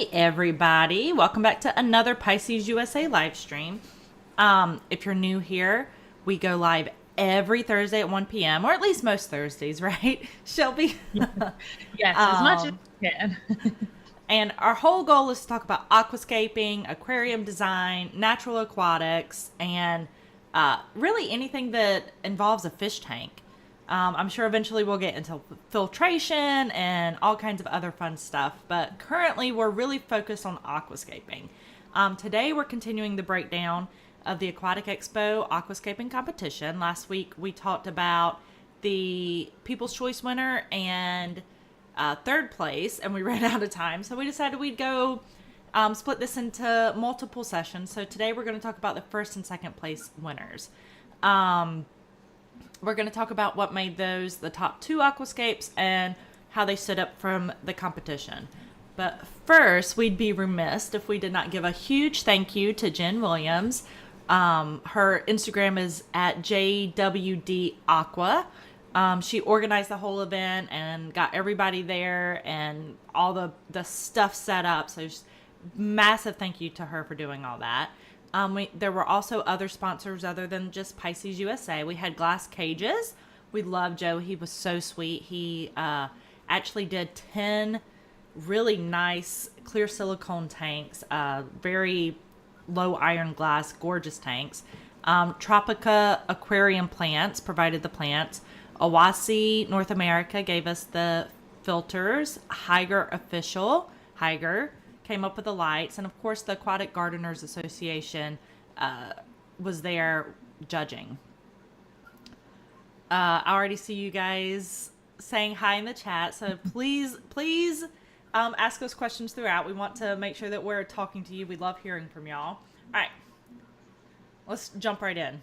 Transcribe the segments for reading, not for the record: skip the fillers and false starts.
Hey everybody, welcome back to another Pisces USA live stream. If you're new here, we go live every Thursday at 1 p.m. or at least most Thursdays, right, Shelby? Yes, as much as you can. And our whole goal is to talk about aquascaping, aquarium design, natural aquatics, and really anything that involves a fish tank. I'm sure eventually we'll get into filtration and all kinds of other fun stuff, but currently we're really focused on aquascaping. Today we're continuing the breakdown of the Aquatic Expo Aquascaping Competition. Last week we talked about the People's Choice winner and third place, and we ran out of time, so we decided we'd go split this into multiple sessions. So today we're going to talk about the first and second place winners. We're going to talk about what made those the top two aquascapes and how they stood up from the competition. But first, we'd be remiss if we did not give a huge thank you to Jen Williams. Her Instagram is at JWD Aqua. She organized the whole event and got everybody there and all the stuff set up. So just massive thank you to her for doing all that. There were also other sponsors other than just Pisces USA. We had Glass Cages. We love Joe. He was so sweet. He actually did 10 really nice clear silicone tanks, very low iron glass, gorgeous tanks. Tropica Aquarium Plants provided the plants. Awasi North America gave us the filters. Higer Official, Higer, came up with the lights, and of course the Aquatic Gardeners Association was there judging. I already see you guys saying hi in the chat, so please ask us questions throughout. We want to make sure that we're talking to you. We love hearing from y'all. All right, let's jump right in.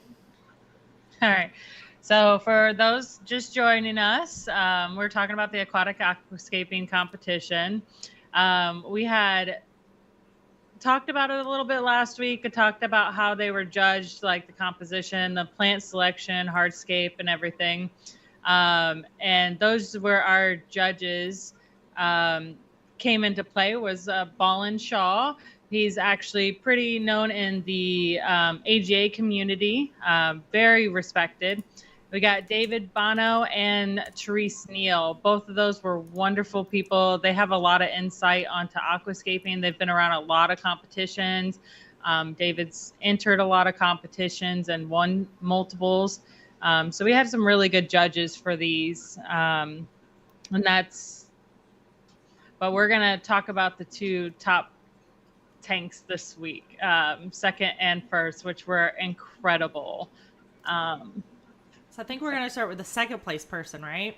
All right. So for those just joining us, we're talking about the Aquatic Aquascaping Competition. We had talked about it a little bit last week. I talked about how they were judged, like the composition, the plant selection, hardscape, and everything. And those were our judges. Came into play was Ballin Shaw. He's actually pretty known in the AGA community, very respected. We got David Bono and Therese Neal. Both of those were wonderful people. They have a lot of insight onto aquascaping. They've been around a lot of competitions. David's entered a lot of competitions and won multiples. So we have some really good judges for these. But we're going to talk about the two top tanks this week, second and first, which were incredible. So I think we're going to start with the second place person, right?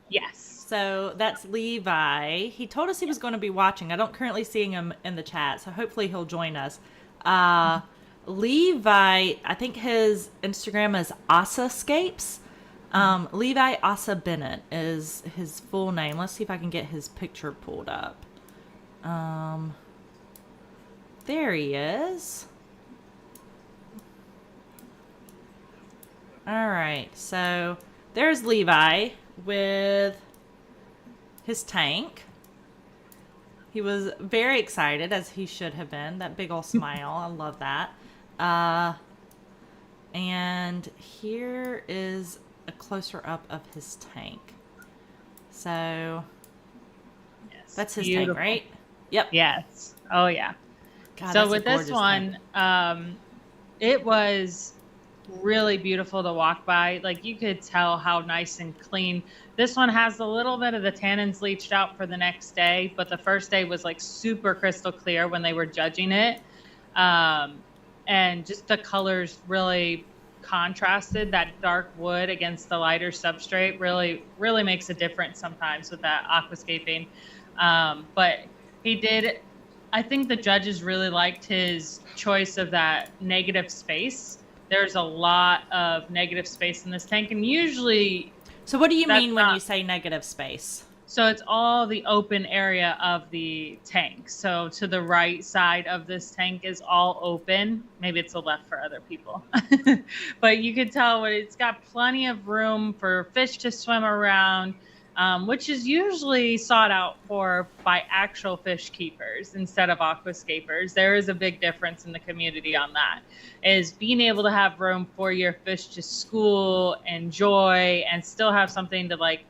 Yes. So that's Levi. He told us he was going to be watching. I don't currently see him in the chat, so hopefully he'll join us. Levi, I think his Instagram is Aquascapes. Levi Asa Bennett is his full name. Let's see if I can get his picture pulled up. There he is. All right, so there's Levi with his tank. He was very excited, as he should have been. That big old smile, I love that. And here is a closer up of his tank. So Yes, that's his beautiful tank, right? Yep. Yes. Oh, yeah. God, so with this one, it was really beautiful to walk by. Like, you could tell how nice and clean. This one has a little bit of the tannins leached out for the next day, but the first day was like super crystal clear when they were judging it. And just the colors really contrasted. That dark wood against the lighter substrate really makes a difference sometimes with that aquascaping. But he did, I think the judges really liked his choice of that negative space. There's a lot of negative space in this tank, and usually... So what do you mean when you say negative space? So it's all the open area of the tank. So to the right side of this tank is all open. Maybe it's the left for other people. But you could tell it's got plenty of room for fish to swim around. which is usually sought out for by actual fish keepers instead of aquascapers. There is a big difference in the community on that, is being able to have room for your fish to school, enjoy, and still have something to like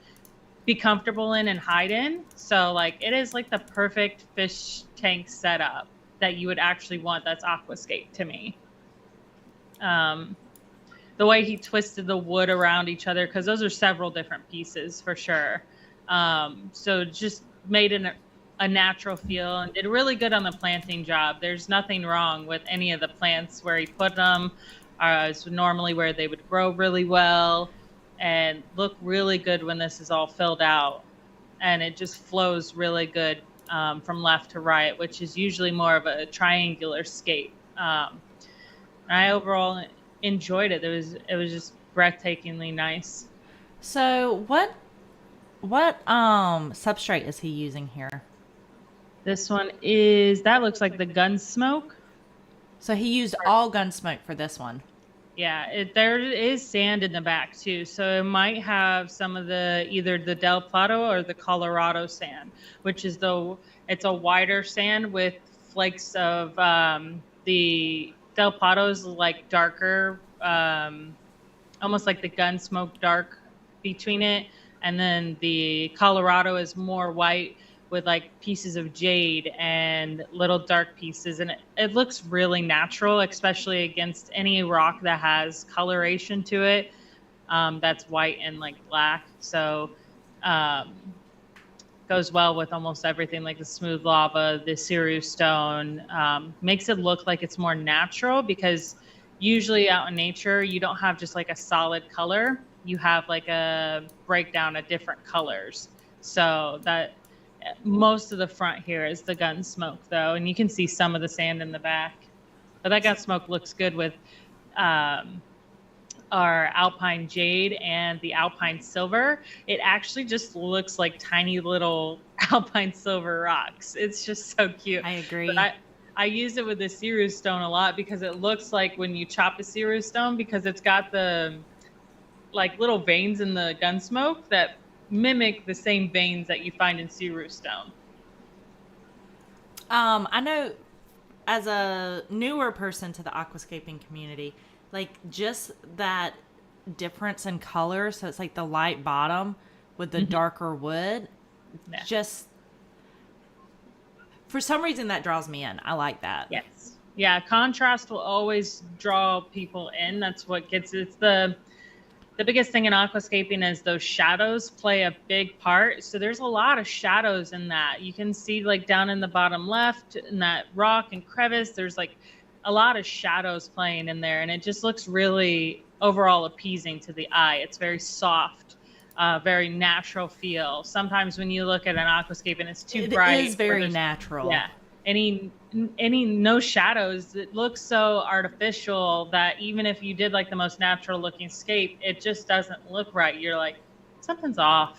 be comfortable in and hide in. So like it is like the perfect fish tank setup that you would actually want. That's aquascape to me. The way he twisted the wood around each other, because those are several different pieces for sure. So just made a natural feel and did really good on the planting job. There's nothing wrong with any of the plants where he put them. It's normally where they would grow really well and look really good when this is all filled out. And it just flows really good from left to right, which is usually more of a triangular scape. I overall enjoyed it. It was just breathtakingly nice. So what substrate is he using here? This one that looks like the gun smoke. So he used all gun smoke for this one. Yeah, there is sand in the back too, so it might have some of either the Del Plata or the Colorado sand, which is it's a whiter sand with flakes of the Del Plato's like darker, almost like the gun smoke dark between it, and then the Colorado is more white with like pieces of jade and little dark pieces, and it looks really natural, especially against any rock that has coloration to it, that's white and like black. So goes well with almost everything, like the smooth lava, the Ceru stone, makes it look like it's more natural, because usually out in nature you don't have just like a solid color, you have like a breakdown of different colors. So that most of the front here is the gun smoke though, and you can see some of the sand in the back, but that gun smoke looks good with our alpine jade and the alpine silver. It actually just looks like tiny little alpine silver rocks. It's just so cute. I agree. But I use it with the Ceru stone a lot, because it looks like when you chop a Ceru stone, because it's got the like little veins in the gun smoke that mimic the same veins that you find in Ceru stone. I know, as a newer person to the aquascaping community, like just that difference in color, so it's like the light bottom with the darker wood, just for some reason that draws me in. I like that. Yes. Yeah, contrast will always draw people in. That's what it's the biggest thing in aquascaping is those shadows play a big part. So there's a lot of shadows in that. You can see like down in the bottom left in that rock and crevice, there's like a lot of shadows playing in there, and it just looks really overall appeasing to the eye. It's very soft, very natural feel. Sometimes when you look at an aquascape and it's too bright, it is very natural. Yeah. Any no shadows, it looks so artificial that even if you did like the most natural looking scape, it just doesn't look right. You're like, something's off.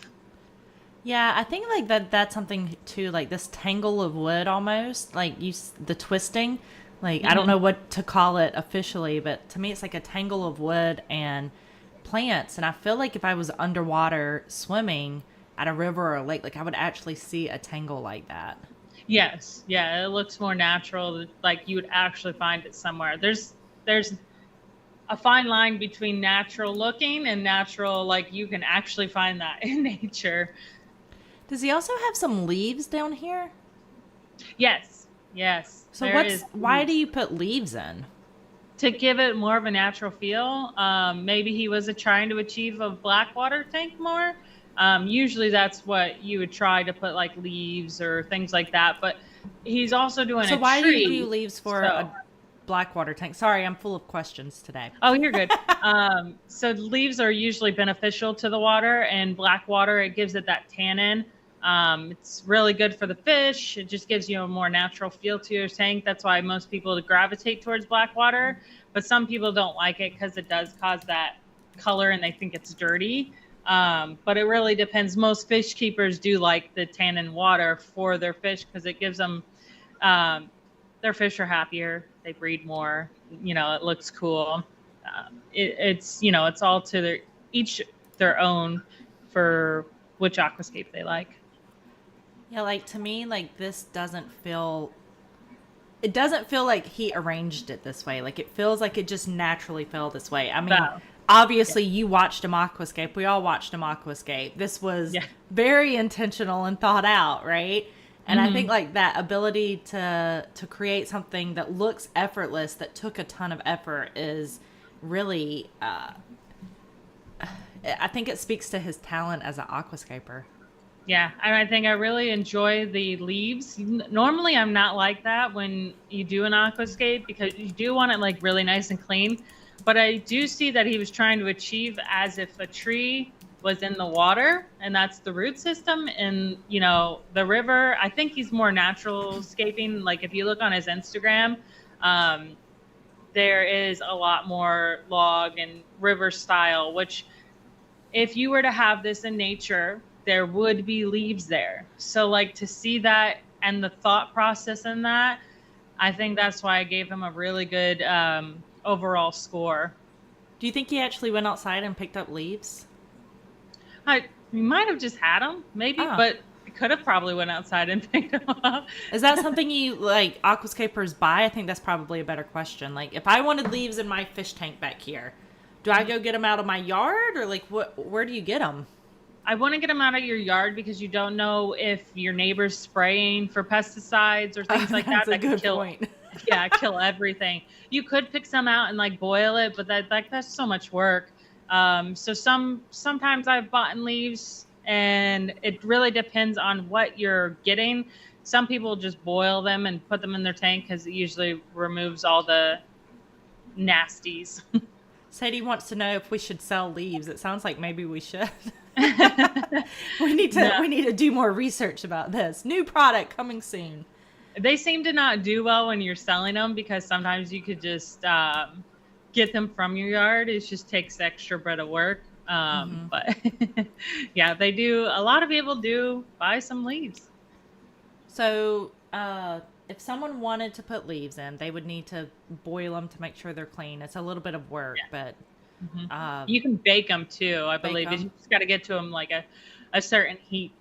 Yeah, I think like that's something too, like this tangle of wood almost, like the twisting. Like, I don't know what to call it officially, but to me it's like a tangle of wood and plants. And I feel like if I was underwater swimming at a river or a lake, like I would actually see a tangle like that. Yes. Yeah, it looks more natural, like you would actually find it somewhere. There's a fine line between natural looking and natural, like you can actually find that in nature. Does he also have some leaves down here? Yes. Yes. So why do you put leaves in? To give it more of a natural feel. Maybe he was trying to achieve a blackwater tank more. Usually that's what you would try to put, like leaves or things like that. But he's also doing So a why tree. do you do leaves for a blackwater tank? Sorry, I'm full of questions today. Oh, you're good. So leaves are usually beneficial to the water, and black water, it gives it that tannin. It's really good for the fish. It just gives you a more natural feel to your tank. That's why most people gravitate towards black water, but some people don't like it because it does cause that color and they think it's dirty. But it really depends. Most fish keepers do like the tannin water for their fish because it gives them, their fish are happier. They breed more, it looks cool. It's all to each their own for which aquascape they like. Yeah, like to me, like this doesn't feel. It doesn't feel like he arranged it this way. Like it feels like it just naturally fell this way. I mean, So, yeah. obviously you watched him aquascape. We all watched him aquascape. This was Yeah. very intentional and thought out, right? And I think Hmm. like that ability to create something that looks effortless that took a ton of effort is really I think it speaks to his talent as an aquascaper. Yeah, and I think I really enjoy the leaves. Normally, I'm not like that when you do an aquascape because you do want it like really nice and clean. But I do see that he was trying to achieve as if a tree was in the water, and that's the root system. And the river. I think he's more natural scaping. Like if you look on his Instagram, um, there is a lot more log and river style, which if you were to have this in nature, there would be leaves there. So like to see that and the thought process in that, I think that's why I gave him a really good overall score. Do you think he actually went outside and picked up leaves? We might have just had them, maybe, Oh. but we could have probably went outside and picked them up. Is that something you like aquascapers buy? I think that's probably a better question. Like if I wanted leaves in my fish tank back here, do I go get them out of my yard or like where do you get them? I want to get them out of your yard because you don't know if your neighbor's spraying for pesticides or things like That's that a that could good kill. point. Yeah, kill everything. You could pick some out and like boil it, but that's so much work. So sometimes I've bought in leaves, and it really depends on what you're getting. Some people just boil them and put them in their tank because it usually removes all the nasties. Sadie wants to know if we should sell leaves. It sounds like maybe we should. No. We need to do more research about this. New product coming soon. They seem to not do well when you're selling them because sometimes you could just get them from your yard. It just takes extra bit of work. But yeah, they do. A lot of people do buy some leaves. So, if someone wanted to put leaves in, they would need to boil them to make sure they're clean. It's a little bit of work, but Mhm. uh, You can bake them too, I bake believe. You them. just got to get to them like a certain heat.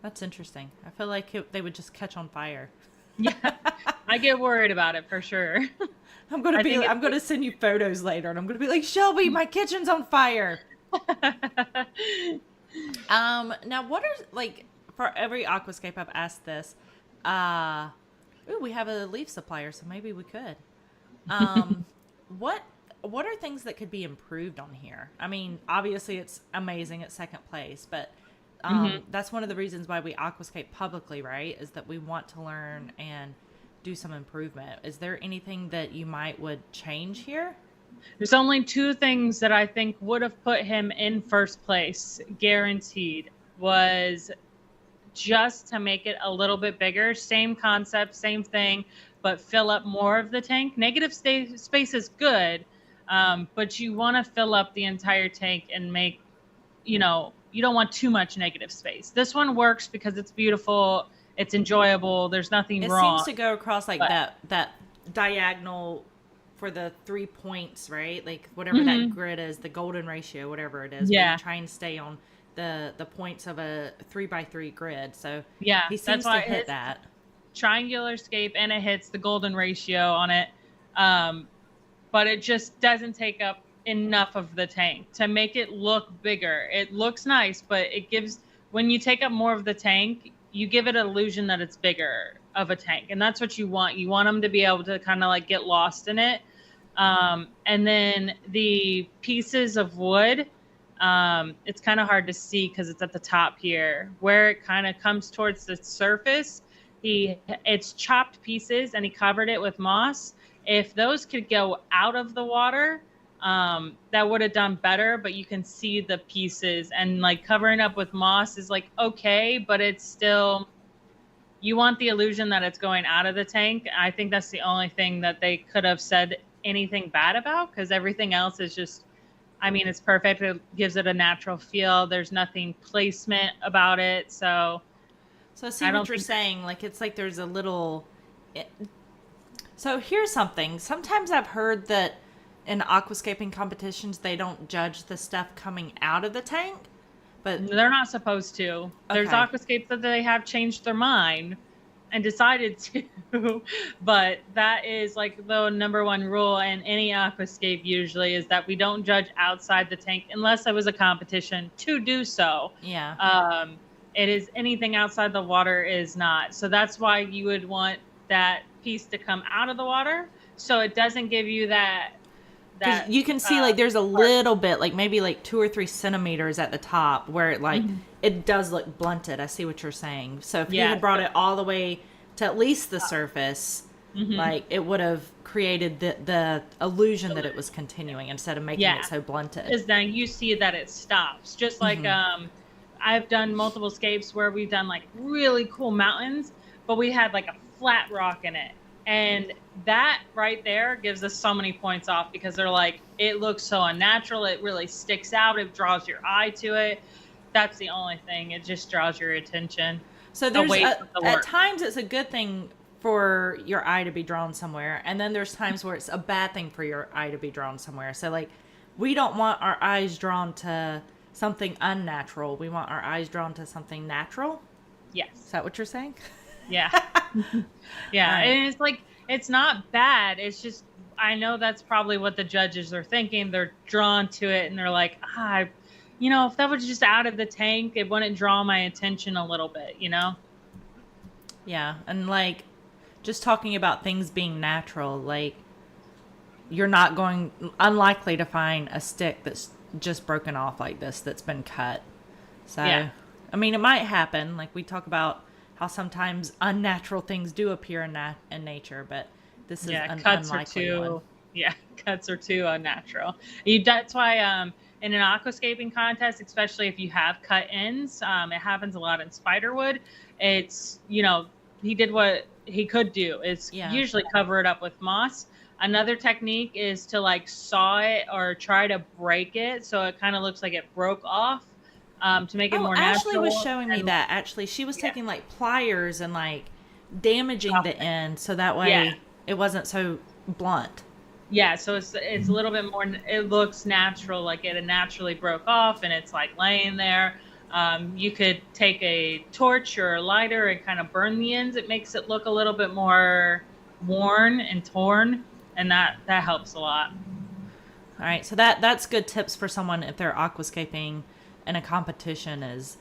That's interesting. I feel like they would just catch on fire. Yeah, I get worried about it for sure. I think I'm gonna send you photos later, and I'm gonna be like, Shelby, my kitchen's on fire. Now what are like for every aquascape I've asked this. Ooh, we have a leaf supplier, so maybe we could. Um, what what are things that could be improved on here? I mean, obviously it's amazing at second place, but Mhm. that's one of the reasons why we aquascape publicly, right? Is that we want to learn and do some improvement. Is there anything that you would change here? There's only two things that I think would have put him in first place, guaranteed, was just to make it a little bit bigger. Same concept, same thing, but fill up more of the tank. Negative space is good, but you want to fill up the entire tank and make, you don't want too much negative space. This one works because it's beautiful, it's enjoyable, there's nothing It seems wrong. to go across like But that diagonal for the 3 points, right? Like whatever that Mhm. grid is, the golden ratio, whatever it is, where you Yeah, try and stay on the points of a 3 by 3 grid. So yeah, he that's seems to why hit it's that. triangular scape and it hits the golden ratio on it. Um, but it just doesn't take up enough of the tank to make it look bigger. It looks nice, but when you take up more of the tank, you give it an illusion that it's bigger of a tank. And that's what you want. You want them to be able to kind of like get lost in it. And then the pieces of wood, it's kind of hard to see because it's at the top here where it kind of comes towards the surface. It's chopped pieces and he covered it with moss. If those could go out of the water, that would have done better, but you can see the pieces, and like covering up with moss is like okay, but it's still, you want the illusion that it's going out of the tank. I think that's the only thing that they could have said anything bad about, because everything else is just, I mean, it's perfect. It gives it a natural feel. There's nothing placement about it. So So I see I what don't you're think, saying. Like it's like there's a little. So here's something. Sometimes I've heard that in aquascaping competitions they don't judge the stuff coming out of the tank, But they're not supposed to. There's okay. aquascapes that they have changed their mind and decided to, but that is like the number one rule in any aquascape usually is that we don't judge outside the tank unless there was a competition to do so. Yeah. It is anything outside the water is not. So that's why you would want that piece to come out of the water so it doesn't give you that Because you can see like there's a part. little bit, like maybe like 2 or 3 centimeters at the top where it like it does look blunted. I see what you're saying. So if you had brought it all the way to at least the surface, like it would have created the illusion that it was continuing instead of making it so blunted. Because then you see that it stops. Just like I've done multiple scapes where we've done like really cool mountains, but we had like a flat rock in it. And that right there gives us so many points off because they're like, it looks so unnatural. It really sticks out. It draws your eye to it. That's the only thing. It just draws your attention. So there's at times it's a good thing for your eye to be drawn somewhere. And then there's times where it's a bad thing for your eye to be drawn somewhere. So like we don't want our eyes drawn to something unnatural. We want our eyes drawn to something natural. Yes. Is that what you're saying? Yeah. Yeah. Right. And it's like, it's not bad. It's just, I know that's probably what the judges are thinking. They're drawn to it and they're like, if that was just out of the tank, it wouldn't draw my attention a little bit, Yeah. And like just talking about things being natural, like you're not unlikely to find a stick that's just broken off like this that's been cut. So, I mean, it might happen. Like we talk about how sometimes unnatural things do appear in nature, but this is an unlikely one. Yeah, cuts are too unnatural. That's why in an aquascaping contest, especially if you have cut ends, it happens a lot in spiderwood. It's, he did what he could do. It's usually cover it up with moss. Another technique is to like saw it or try to break it so it kind of looks like it broke off. To make it more natural. Ashley was showing me that. Actually, she was taking like pliers and like damaging the end so that way it wasn't so blunt. Yeah, so it's a little bit more. It looks natural, like it naturally broke off, and it's like laying there. You could take a torch or a lighter and kind of burn the ends. It makes it look a little bit more worn and torn, and that helps a lot. All right, so that's good tips for someone if they're aquascaping in a competition is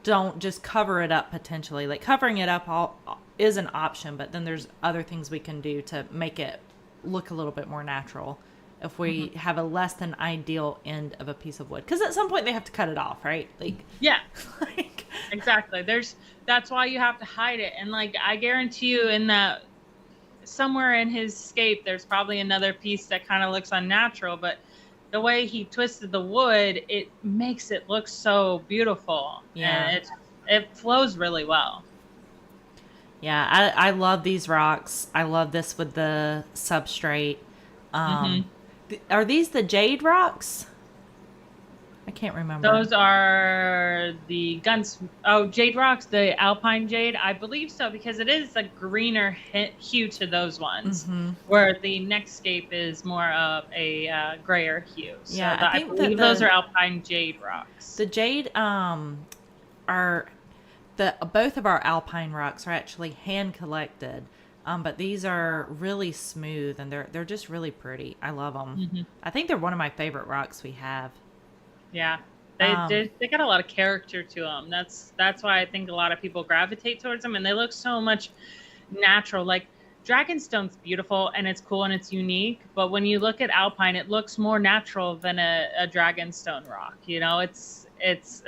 don't just cover it up potentially. Like covering it up is an option, but then there's other things we can do to make it look a little bit more natural if we have a less than ideal end of a piece of wood. Because at some point they have to cut it off, right? Like exactly. That's why you have to hide it. And like I guarantee you in that somewhere in his scape there's probably another piece that kind of looks unnatural, but the way he twisted the wood, it makes it look so beautiful. Yeah. And it flows really well. Yeah, I love these rocks. I love this with the substrate. Are these the jade rocks? I can't remember. Those are the jade rocks, the alpine jade. I believe so because it is a greener hue to those ones, where the next scape is more of a grayer hue. So yeah, I believe those are alpine jade rocks. The jade are both of our alpine rocks are actually hand collected. But these are really smooth and they're just really pretty. I love them. I think they're one of my favorite rocks we have. Yeah, they got a lot of character to them. That's why I think a lot of people gravitate towards them, and they look so much natural. Like Dragonstone's beautiful and it's cool and it's unique, but when you look at alpine, it looks more natural than a Dragonstone rock. It's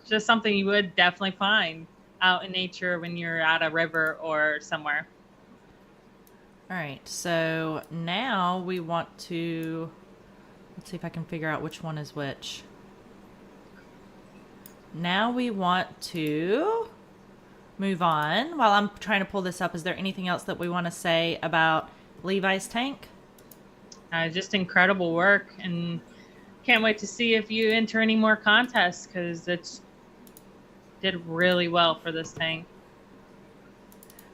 just something you would definitely find out in nature when you're at a river or somewhere. All right, so now we want to, let's see if I can figure out which one is which. Now we want to move on. While I'm trying to pull this up, is there anything else that we want to say about Levi's tank? Just incredible work, and can't wait to see if you enter any more contests because it's did really well for this tank.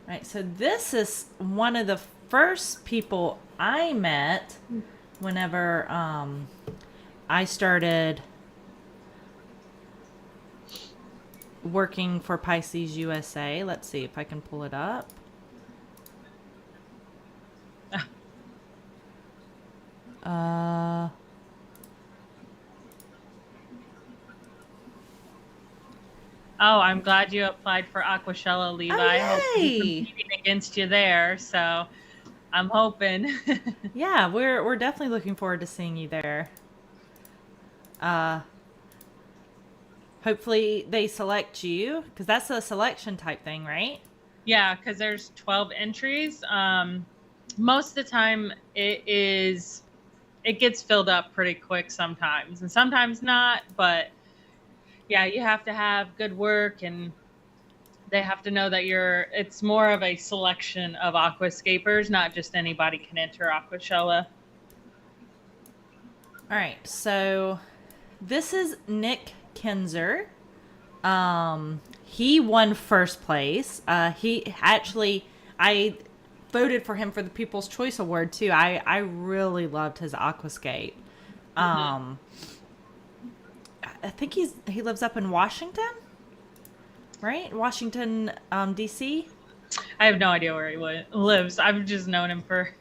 All right, so this is one of the first people I met whenever I started working for Pisces USA. Let's see if I can pull it up. Oh, I'm glad you applied for Aquashella, Levi. I hope to be competing against you there. So I'm hoping. Yeah, we're definitely looking forward to seeing you there. Hopefully they select you, because that's a selection type thing, right? Yeah, because there's 12 entries. Most of the time it gets filled up pretty quick sometimes, and sometimes not. But yeah, you have to have good work, and they have to know that it's more of a selection of aquascapers, not just anybody can enter Aquashella. All right, so this is Nick Kinser. He won first place. He actually, I voted for him for the People's Choice Award too. I really loved his aquascape. I think he lives up in Washington, right? Washington, D.C. I have no idea where he lives. I've just known him for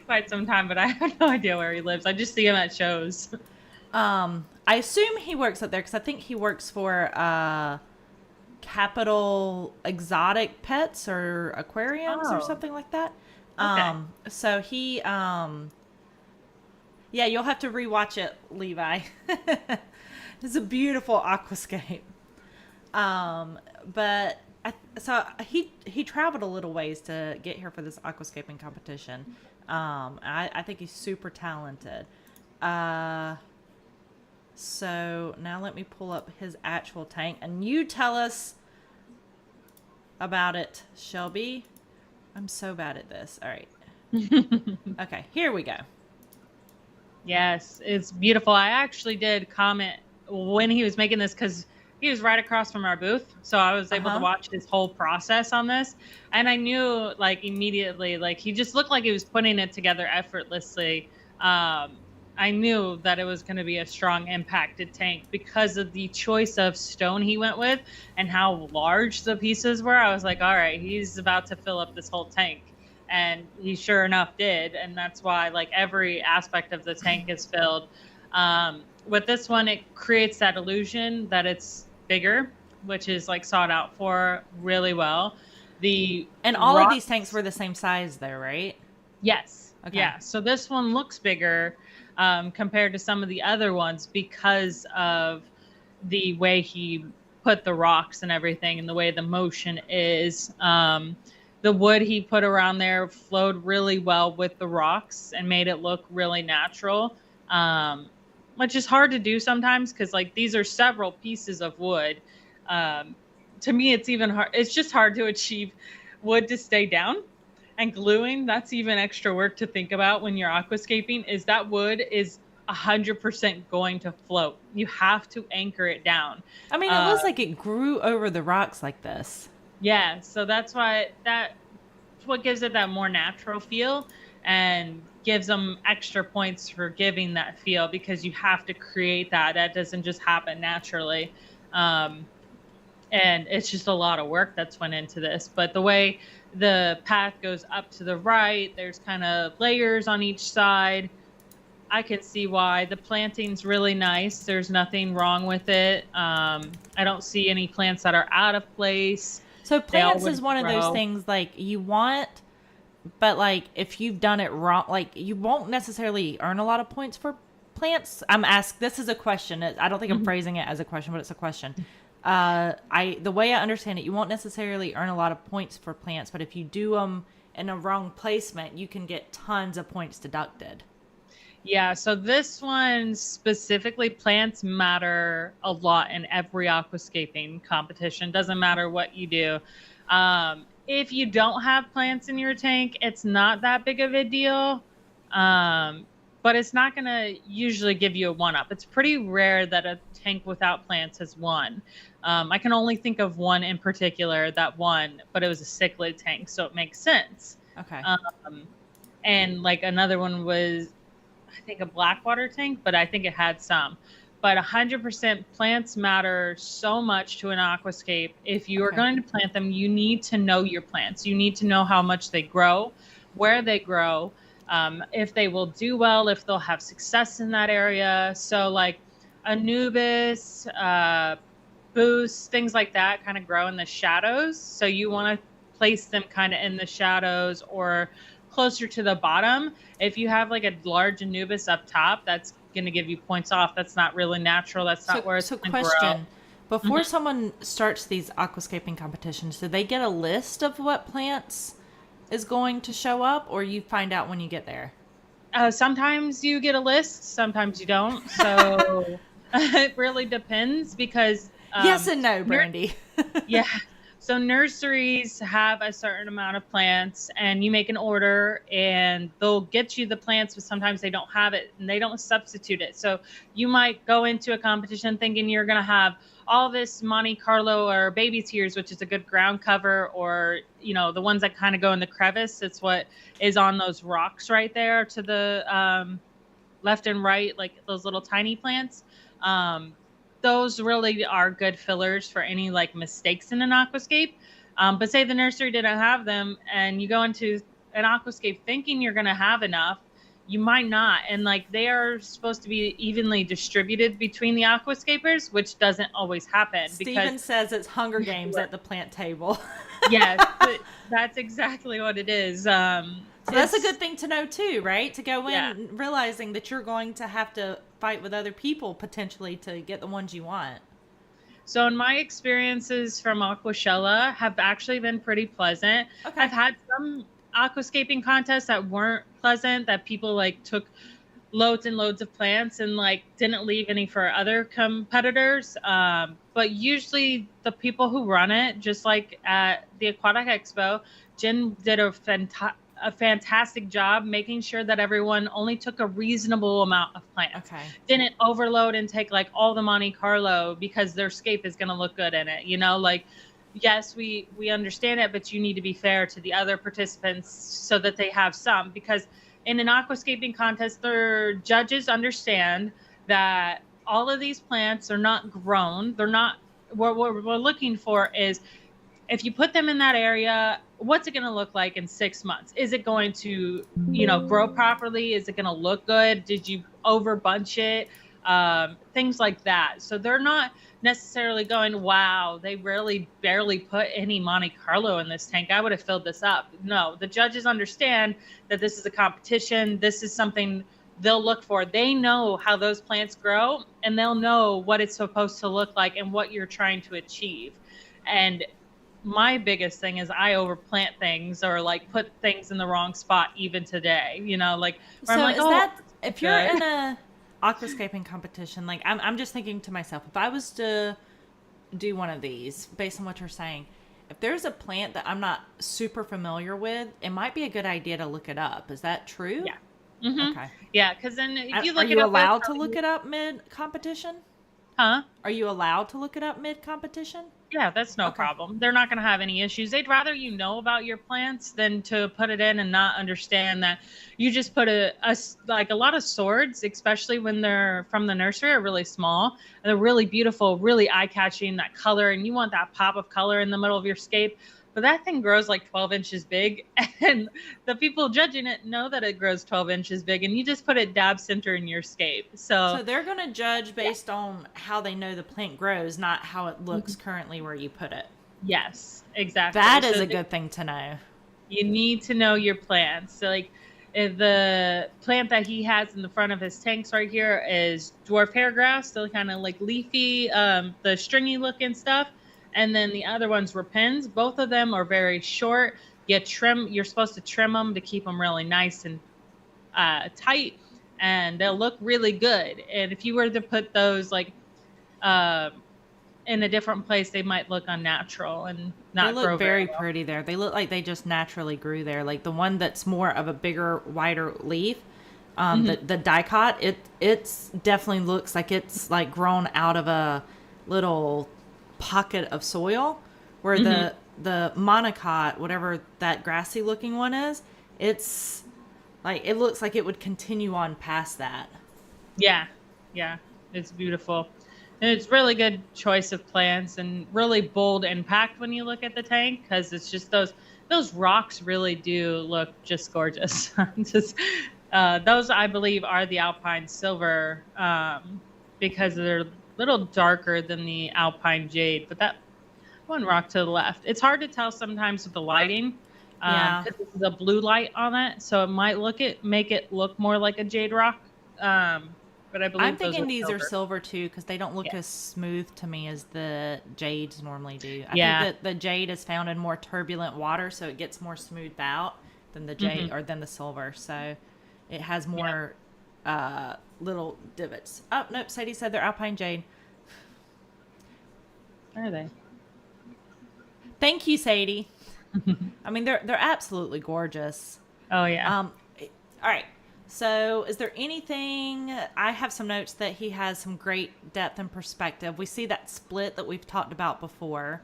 quite some time, but I have no idea where he lives. I just see him at shows. I assume he works up there because I think he works for Capital Exotic Pets or Aquariums or something like that. Okay. So he, yeah, you'll have to rewatch it, Levi. It's a beautiful aquascape. But so he traveled a little ways to get here for this aquascaping competition. I think he's super talented. So now let me pull up his actual tank, and you tell us about it, Shelby. I'm so bad at this. All right. Okay, here we go. Yes, it's beautiful. I actually did comment when he was making this because he was right across from our booth. So I was able to watch his whole process on this. And I knew like immediately, like he just looked like he was putting it together effortlessly. I knew that it was going to be a strong impacted tank because of the choice of stone he went with and how large the pieces were. I was like, all right, he's about to fill up this whole tank. And he sure enough did. And that's why like every aspect of the tank is filled. With this one, it creates that illusion that it's bigger, which is like sought out for really well. And all of these tanks were the same size though, right? Yes. Okay. Yeah. So this one looks bigger compared to some of the other ones because of the way he put the rocks and everything and the way the motion is. The wood he put around there flowed really well with the rocks and made it look really natural, which is hard to do sometimes because like these are several pieces of wood. To me, it's even hard. It's just hard to achieve wood to stay down, and gluing. That's even extra work to think about when you're aquascaping. Is that wood is 100% going to float. You have to anchor it down. I mean, it looks like it grew over the rocks like this. Yeah, so that's what gives it that more natural feel and gives them extra points for giving that feel because you have to create that. That doesn't just happen naturally. And it's just a lot of work that's went into this. But the way the path goes up to the right, there's kind of layers on each side. I can see why. The planting's really nice. There's nothing wrong with it. I don't see any plants that are out of place. So plants is one of those things like you want, but like if you've done it wrong, like you won't necessarily earn a lot of points for plants. This is a question. I don't think I'm phrasing it as a question, but it's a question. The way I understand it, you won't necessarily earn a lot of points for plants, but if you do them in a wrong placement, you can get tons of points deducted. Yeah, so this one specifically, plants matter a lot in every aquascaping competition. Doesn't matter what you do. If you don't have plants in your tank, it's not that big of a deal. But it's not going to usually give you a one-up. It's pretty rare that a tank without plants has won. I can only think of one in particular that won, but it was a cichlid tank, so it makes sense. Okay. And like another one was, I think, a blackwater tank, but I think it had some. but 100% plants matter so much to an aquascape. If you are going to plant them, you need to know your plants. You need to know how much they grow, where they grow, if they will do well, if they'll have success in that area. So like Anubis, boost, things like that kind of grow in the shadows. So you want to place them kind of in the shadows or closer to the bottom. If you have like a large Anubis up top, that's going to give you points off. That's not really natural. That's not where it's going to grow. So question, before someone starts these aquascaping competitions, do they get a list of what plants is going to show up, or you find out when you get there? Sometimes you get a list, sometimes you don't. So it really depends because yes and no, Brandy. Yeah. So nurseries have a certain amount of plants and you make an order and they'll get you the plants, but sometimes they don't have it and they don't substitute it. So you might go into a competition thinking you're going to have all this Monte Carlo or baby tears, which is a good ground cover, or, you know, the ones that kind of go in the crevice. It's what is on those rocks right there to the left and right, like those little tiny plants. Those really are good fillers for any like mistakes in an aquascape. But say the nursery didn't have them and you go into an aquascape thinking you're going to have enough, you might not. And like they are supposed to be evenly distributed between the aquascapers, which doesn't always happen. Steven says it's Hunger Games at the plant table. Yes, that's exactly what it is. So that's a good thing to know too, right? To go in realizing that you're going to have to fight with other people potentially to get the ones you want. So in my experiences from Aquashella have actually been pretty pleasant. Okay. I've had some aquascaping contests that weren't pleasant, that people like took loads and loads of plants and like didn't leave any for other competitors. But usually the people who run it, just like at the Aquatic Expo, Jen did a fantastic job making sure that everyone only took a reasonable amount of plants. Okay. Didn't overload and take like all the Monte Carlo because their scape is going to look good in it. You know, like, yes, we understand it, but you need to be fair to the other participants so that they have some, because in an aquascaping contest, their judges understand that all of these plants are not grown. They're not, what we're looking for is, if you put them in that area, what's it going to look like in 6 months? Is it going to, you know, grow properly? Is it going to look good? Did you over bunch it? Things like that. So they're not necessarily going, wow, they really barely put any Monte Carlo in this tank. I would have filled this up. No, the judges understand that this is a competition. This is something they'll look for. They know how those plants grow and they'll know what it's supposed to look like and what you're trying to achieve. And my biggest thing is I overplant things or like put things in the wrong spot even today, you know, like, so I'm like, is that, if you're in a aquascaping competition, like I'm just thinking to myself, if I was to do one of these based on what you're saying, if there's a plant that I'm not super familiar with, it might be a good idea to look it up. Is that true? Yeah. Mm-hmm. Okay. Yeah. Cause then if you look Are you allowed to look it up mid competition? Huh? Are you allowed to look it up mid competition? Yeah, that's no problem. They're not going to have any issues. They'd rather you know about your plants than to put it in and not understand that you just put like a lot of swords, especially when they're from the nursery, are really small. And they're really beautiful, really eye-catching, that color. And you want that pop of color in the middle of your scape. But that thing grows like 12 inches big. And the people judging it know that it grows 12 inches big. And you just put it dab center in your scape. So they're going to judge based on how they know the plant grows, not how it looks currently where you put it. Yes, exactly. That is a good thing to know. You need to know your plants. So like if the plant that he has in the front of his tanks right here is dwarf hair grass, still kind of like leafy, the stringy looking stuff. And then the other ones were pins. Both of them are very short. You're supposed to trim them to keep them really nice and tight, and they'll look really good. And if you were to put those like in a different place, they might look unnatural and not grow very well. Pretty there. They look like they just naturally grew there. Like the one that's more of a bigger, wider leaf, the dicot, it's definitely looks like it's like grown out of a little pocket of soil, where the monocot, whatever that grassy looking one is, it's like, it looks like it would continue on past that. Yeah. It's beautiful. And it's really good choice of plants and really bold impact when you look at the tank, because it's just those rocks really do look just gorgeous. Just those, I believe, are the alpine silver, because they're a little darker than the alpine jade. But that one rock to the left, it's hard to tell sometimes with the lighting, Yeah. because this is a blue light on it, so it might make it look more like a jade rock. But I I'm believe those thinking are these are silver. silver too because they don't look Yeah. as smooth to me as the jades normally do. I think Yeah. that the jade is found in more turbulent water, so it gets more smoothed out than the jade Hmm. or than the silver. So it has Yeah. more little divots. Oh nope, Sadie said they're alpine jade. Are they? Thank you, Sadie. I mean, they're absolutely gorgeous. Oh yeah. Um, all right. So, is there anything? I have some notes that he has some great depth and perspective. We see that split that we've talked about before.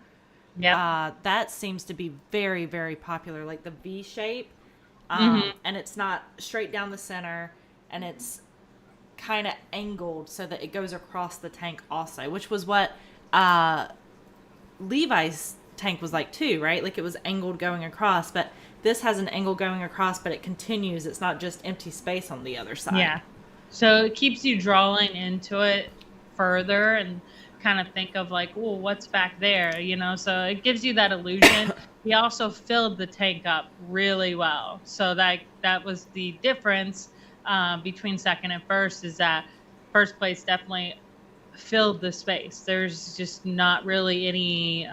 Yep. That seems to be very, very popular, like the V shape. Hmm. And it's not straight down the center, and it's kind of angled so that it goes across the tank also, which was what Levi's tank was like too, right? Like it was angled going across, but this has an angle going across, but it continues. It's not just empty space on the other side. Yeah. So it keeps you drawing into it further and kind of think of like, well, what's back there, you know? So it gives you that illusion. He also filled the tank up really well. So that was the difference between second and first, is that first place definitely filled the space. There's just not really any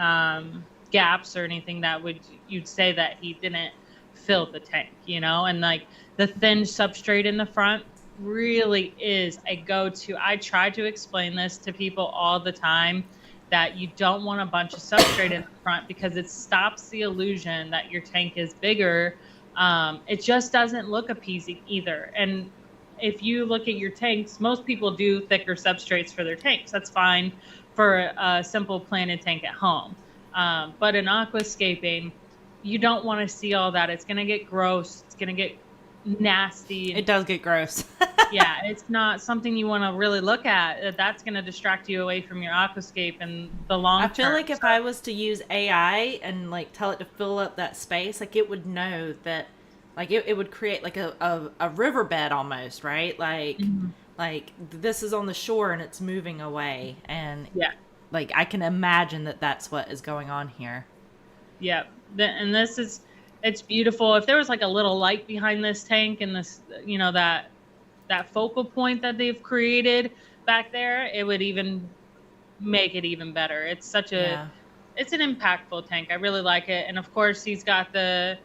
gaps or anything that you'd say that he didn't fill the tank, you know? And like the thin substrate in the front really is a go-to. I try to explain this to people all the time, that you don't want a bunch of substrate in the front because it stops the illusion that your tank is bigger. It just doesn't look appeasing either. And if you look at your tanks, most people do thicker substrates for their tanks. That's fine for a simple planted tank at home. But in aquascaping, you don't want to see all that. It's going to get gross. It's going to get nasty. It does get gross. Yeah, it's not something you want to really look at. That's going to distract you away from your aquascape in the long term. I feel like if I was to use AI and like tell it to fill up that space, like it would know that, like it would create like a riverbed almost, right? Like like this is on the shore and it's moving away, and Yeah. like I can imagine that that's what is going on here. Yeah. And this is, it's beautiful. If there was like a little light behind this tank and this, you know, that focal point that they've created back there, it would even make it even better. It's such a, Yeah. it's an impactful tank. I really like it. And of course he's got the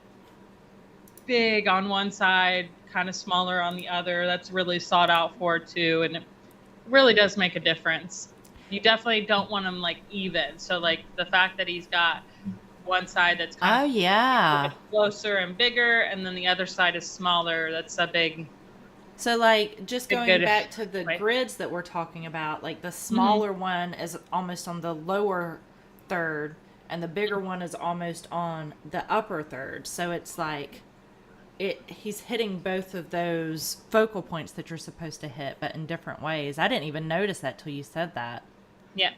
big on one side, kind of smaller on the other. That's really sought out for too. And it really does make a difference. You definitely don't want them like even. So like the fact that he's got one side that's Oh kind of yeah. closer and bigger, and then the other side is smaller. That's a big. So like just A going good back to the way. grids that we're talking about, like the smaller one is almost on the lower third and the bigger one is almost on the upper third. So it's like he's hitting both of those focal points that you're supposed to hit, but in different ways. I didn't even notice that till you said that. Yeah.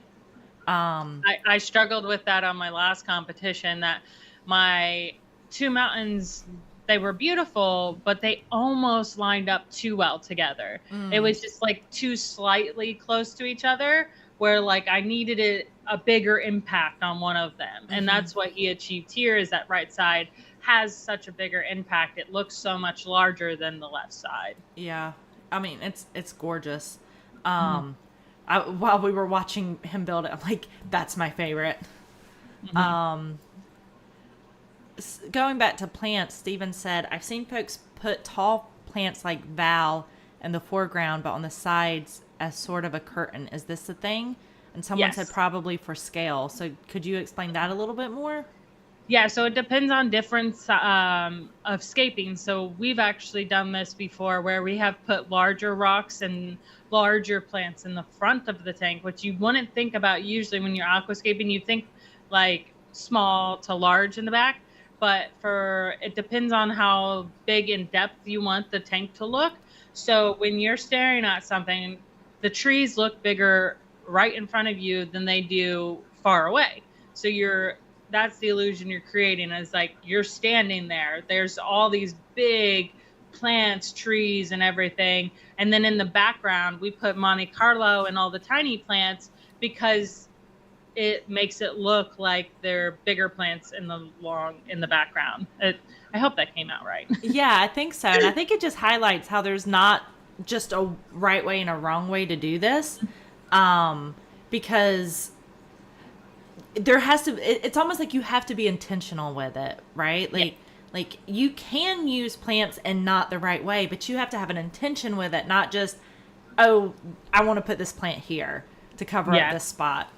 I struggled with that on my last competition, that my two mountains, they were beautiful, but they almost lined up too well together. It was just like too slightly close to each other, where like I needed a bigger impact on one of them. And that's what he achieved here, is that right side has such a bigger impact. It looks so much larger than the left side. Yeah. I mean, it's gorgeous. While we were watching him build it, I'm like, that's my favorite. Going back to plants, Steven said, I've seen folks put tall plants like Val in the foreground, but on the sides as sort of a curtain. Is this the thing? And someone Yes. said probably for scale. So could you explain that a little bit more? Yeah, so it depends on difference of scaping. So we've actually done this before, where we have put larger rocks and larger plants in the front of the tank, which you wouldn't think about usually when you're aquascaping. You think like small to large in the back, but it depends on how big in depth you want the tank to look. So when you're staring at something, the trees look bigger right in front of you than they do far away. So that's the illusion you're creating, is like you're standing there. There's all these big plants, trees, and everything. And then in the background, we put Monte Carlo and all the tiny plants because it makes it look like they're bigger plants in the background. I hope that came out right. Yeah, I think so. And I think it just highlights how there's not just a right way and a wrong way to do this. Because there has to, it's almost like you have to be intentional with it, right? Like you can use plants in not the right way, but you have to have an intention with it, not just, oh, I want to put this plant here to cover up this spot.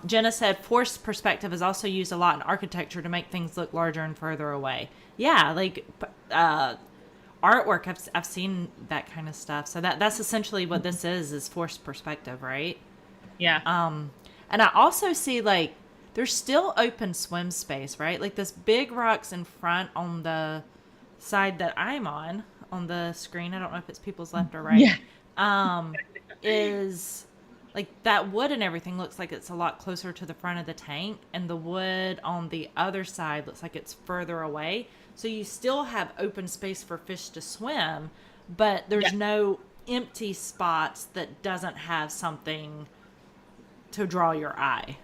Jenna said forced perspective is also used a lot in architecture to make things look larger and further away. Yeah, like artwork, I've seen that kind of stuff. So that's essentially what this is forced perspective, right? Yeah. And I also see like there's still open swim space, right? Like this big rocks in front on the side that I'm on the screen. I don't know if it's people's left or right. Yeah. Is like that wood and everything looks like it's a lot closer to the front of the tank, and the wood on the other side looks like it's further away. So you still have open space for fish to swim, but there's no empty spots that doesn't have something to draw your eye.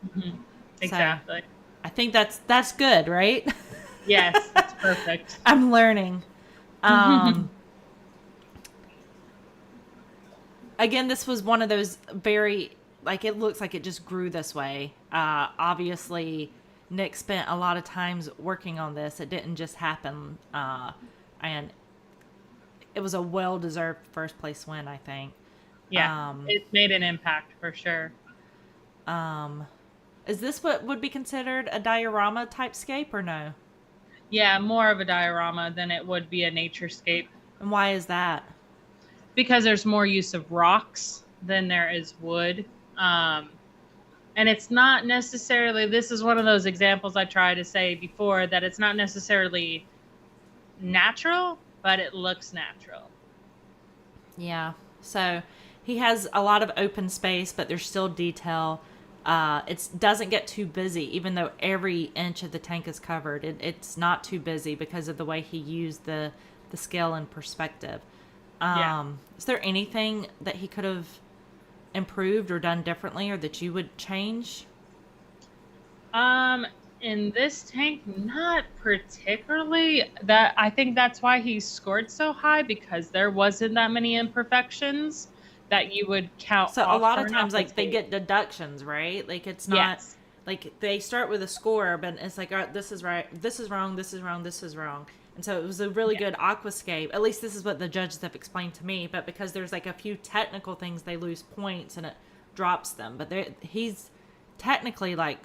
Mm-hmm. Exactly. So I think that's good, right? Yes, that's perfect. I'm learning. Again, this was one of those very, like, it looks like it just grew this way. Obviously, Nick spent a lot of times working on this. It didn't just happen. And it was a well-deserved first place win, I think. Yeah, it made an impact for sure. Is this what would be considered a diorama type scape or no? Yeah, more of a diorama than it would be a naturescape. And why is that? Because there's more use of rocks than there is wood. And it's not necessarily, this is one of those examples I tried to say before, that it's not necessarily natural, but it looks natural. Yeah. So he has a lot of open space, but there's still detail. It doesn't get too busy, even though every inch of the tank is covered. It's not too busy because of the way he used the scale and perspective. Is there anything that he could have improved or done differently, or that you would change? In this tank, not particularly. That I think that's why he scored so high, because there wasn't that many imperfections that you would count. So a lot of times, like, they get deductions, right? Like, it's not like they start with a score, but it's like, all right, this is right, this is wrong, this is wrong, this is wrong. And so it was a really good aquascape. At least this is what the judges have explained to me. But because there's like a few technical things, they lose points and it drops them. But he's technically like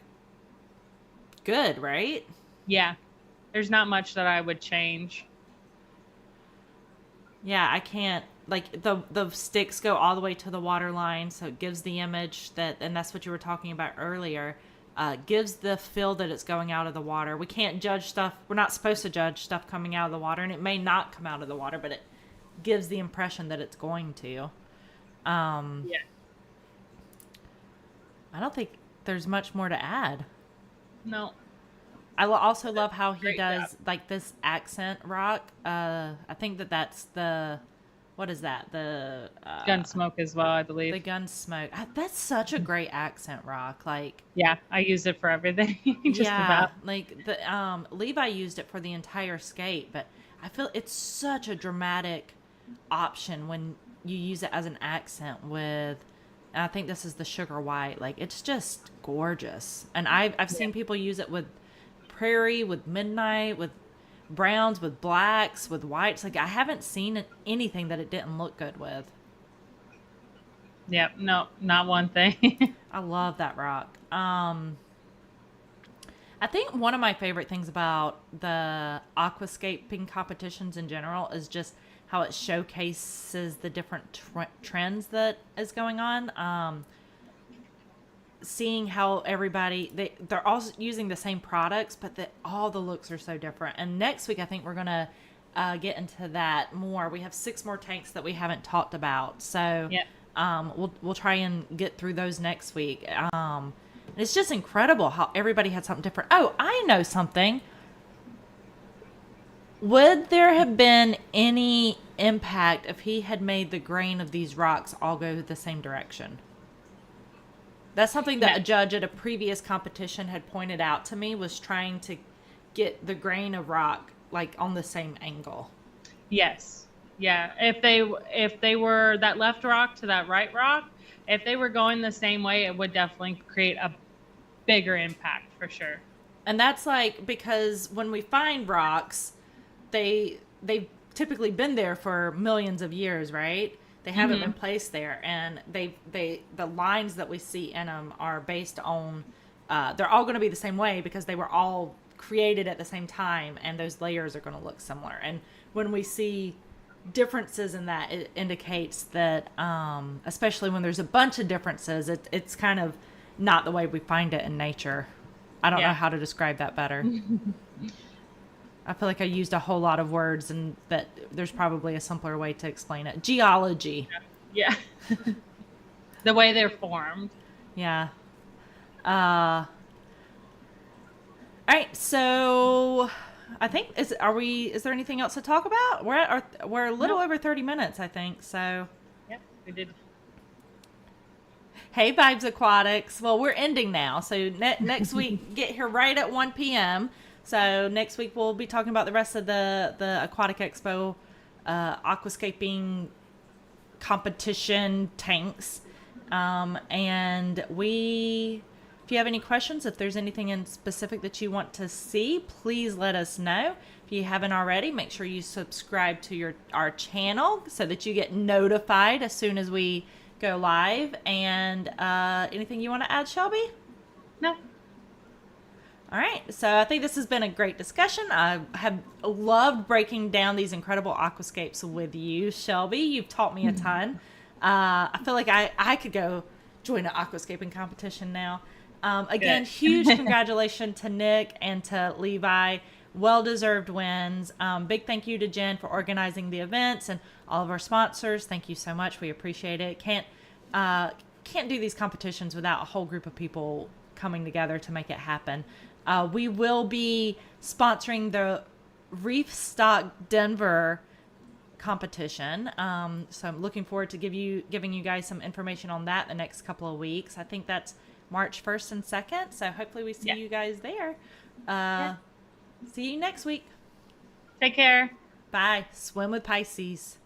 good, right? Yeah. There's not much that I would change. Yeah, I can't. Like the sticks go all the way to the water line, so it gives the image that, and that's what you were talking about earlier. Gives the feel that it's going out of the water. We can't judge stuff. We're not supposed to judge stuff coming out of the water, and it may not come out of the water, but it gives the impression that it's going to. I don't think there's much more to add. No. I also love how he does like this accent rock. I think that's the, what is that? The Gunsmoke as well, I believe. The Gunsmoke. That's such a great accent rock. Like, yeah, I use it for everything. Just about. Like the Levi used it for the entire scape, but I feel it's such a dramatic option when you use it as an accent with. And I think this is the sugar white. Like, it's just gorgeous. And I've seen people use it with prairie, with midnight, with browns, with blacks, with whites. Like, I haven't seen anything that it didn't look good with. Yep, no, not one thing. I love that rock. I think one of my favorite things about the aquascaping competitions in general is just how it showcases the different trends that is going on. Seeing how everybody, they're all using the same products, but all the looks are so different. And next week, I think we're going to get into that more. We have 6 more tanks that we haven't talked about, so Yeah. we'll try and get through those next week. And it's just incredible how everybody had something different. Oh, I know something. Would there have been any impact if he had made the grain of these rocks all go the same direction? That's something that a judge at a previous competition had pointed out to me, was trying to get the grain of rock like on the same angle. Yes. Yeah. If they were that left rock to that right rock, if they were going the same way, it would definitely create a bigger impact for sure. And that's like, because when we find rocks, they've typically been there for millions of years, right? They haven't been placed there, and the lines that we see in them are based on they're all going to be the same way because they were all created at the same time, and those layers are going to look similar. And when we see differences in that, it indicates that especially when there's a bunch of differences, it's kind of not the way we find it in nature. I don't know how to describe that better. I feel like I used a whole lot of words, and but there's probably a simpler way to explain it. Geology. Yeah. The way they're formed. Yeah. All right. So I think is there anything else to talk about? We're a little over 30 minutes, I think. So. Yep, we did. Hey, Vibes Aquatics. Well, we're ending now. So next week, get here right at 1 p.m. So next week we'll be talking about the rest of the Aquatic Expo Aquascaping Competition tanks. And if you have any questions, if there's anything in specific that you want to see, please let us know. If you haven't already, make sure you subscribe to our channel so that you get notified as soon as we go live. And anything you want to add, Shelby? No. All right, so I think this has been a great discussion. I have loved breaking down these incredible aquascapes with you, Shelby. You've taught me a ton. I feel like I could go join an aquascaping competition now. Again, huge congratulations to Nick and to Levi. Well-deserved wins. Big thank you to Jen for organizing the events, and all of our sponsors. Thank you so much. We appreciate it. Can't do these competitions without a whole group of people coming together to make it happen. We will be sponsoring the Reef Stock Denver competition. So I'm looking forward to giving you guys some information on that the next couple of weeks. I think that's March 1st and 2nd. So hopefully we see you guys there. See you next week. Take care. Bye. Swim with Pisces.